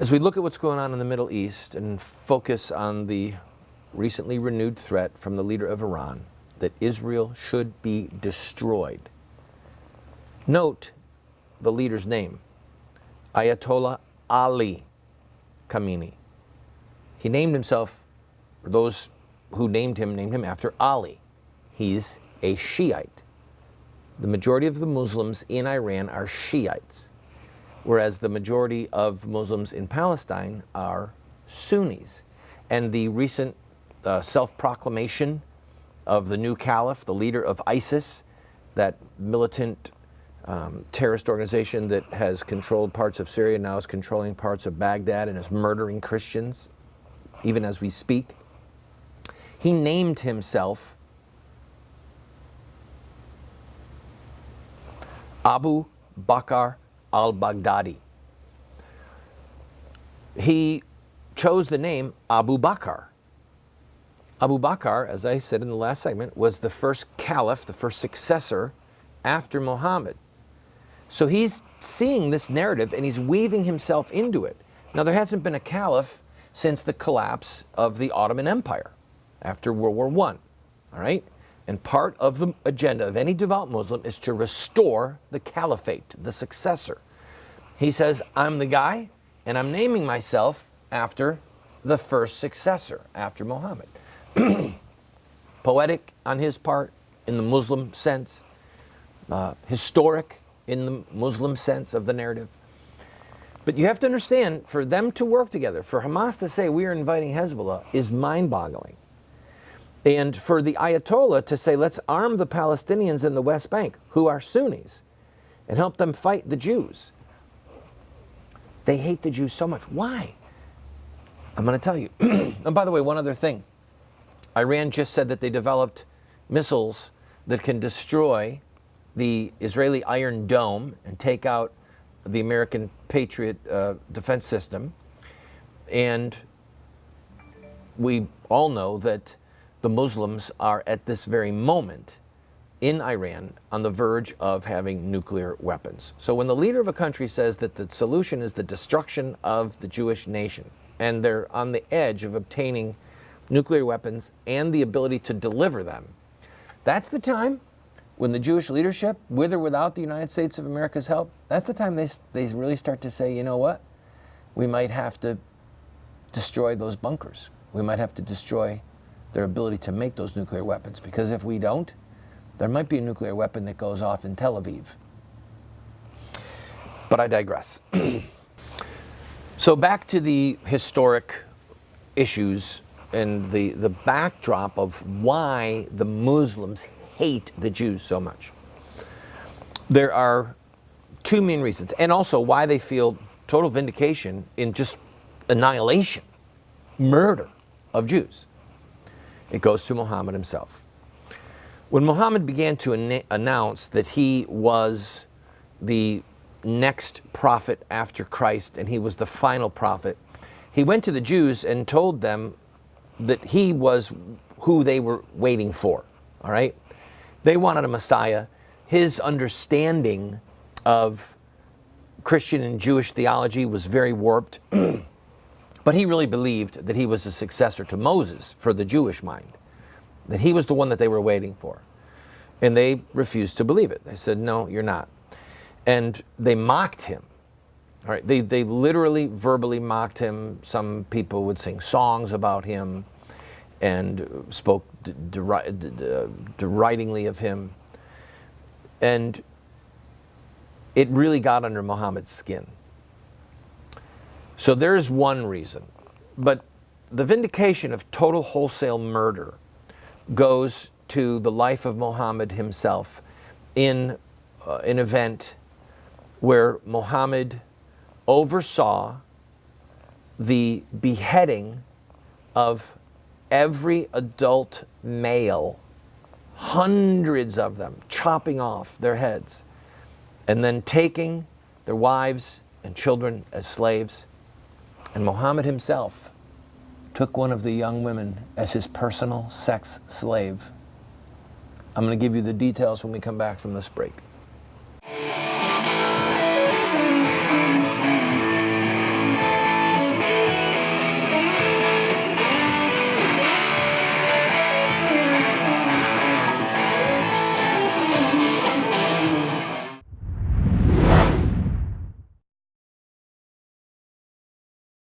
As we look at what's going on in the Middle East and focus on the recently renewed threat from the leader of Iran that Israel should be destroyed, note the leader's name, Ayatollah Ali Khamenei. He named himself, or those who named him after Ali. He's a Shiite. The majority of the Muslims in Iran are Shiites, whereas the majority of Muslims in Palestine are Sunnis. And the recent self-proclamation of the new Caliph, the leader of ISIS, that militant terrorist organization that has controlled parts of Syria, now is controlling parts of Baghdad and is murdering Christians, even as we speak. He named himself Abu Bakr al-Baghdadi. He chose the name Abu Bakr. Abu Bakr, as I said in the last segment, was the first caliph, the first successor after Muhammad. So he's seeing this narrative and he's weaving himself into it. Now, there hasn't been a caliph since the collapse of the Ottoman Empire after World War I, all right? And part of the agenda of any devout Muslim is to restore the caliphate, the successor. He says, I'm the guy, and I'm naming myself after the first successor, after Muhammad. Poetic on his part, in the Muslim sense, historic in the Muslim sense of the narrative. But you have to understand, for them to work together, for Hamas to say we are inviting Hezbollah is mind-boggling. And for the Ayatollah to say, let's arm the Palestinians in the West Bank, who are Sunnis, and help them fight the Jews. They hate the Jews so much. Why? I'm going to tell you. And by the way, one other thing. Iran just said that they developed missiles that can destroy the Israeli Iron Dome and take out the American Patriot defense system. And we all know that the Muslims are at this very moment in Iran on the verge of having nuclear weapons. So when the leader of a country says that the solution is the destruction of the Jewish nation, and they're on the edge of obtaining nuclear weapons and the ability to deliver them, that's the time when the Jewish leadership, with or without the United States of America's help, that's the time they really start to say, you know what? We might have to destroy those bunkers. We might have to destroy their ability to make those nuclear weapons, because if we don't, there might be a nuclear weapon that goes off in Tel Aviv. But I digress. So back to the historic issues and the backdrop of why the Muslims hate the Jews so much. There are two main reasons, and also why they feel total vindication in just annihilation, murder of Jews. It goes to Muhammad himself. When Muhammad began to announce that he was the next prophet after Christ and he was the final prophet, he went to the Jews and told them that he was who they were waiting for, all right? They wanted a Messiah. His understanding of Christian and Jewish theology was very warped. But he really believed that he was a successor to Moses for the Jewish mind, that he was the one that they were waiting for. And they refused to believe it. They said, no, you're not. And they mocked him. All right, they literally, verbally mocked him. Some people would sing songs about him and spoke deridingly of him. And it really got under Muhammad's skin. So there's one reason. But the vindication of total wholesale murder goes to the life of Muhammad himself in an event where Muhammad oversaw the beheading of every adult male, hundreds of them, chopping off their heads, and then taking their wives and children as slaves. And Muhammad himself took one of the young women as his personal sex slave. I'm going to give you the details when we come back from this break.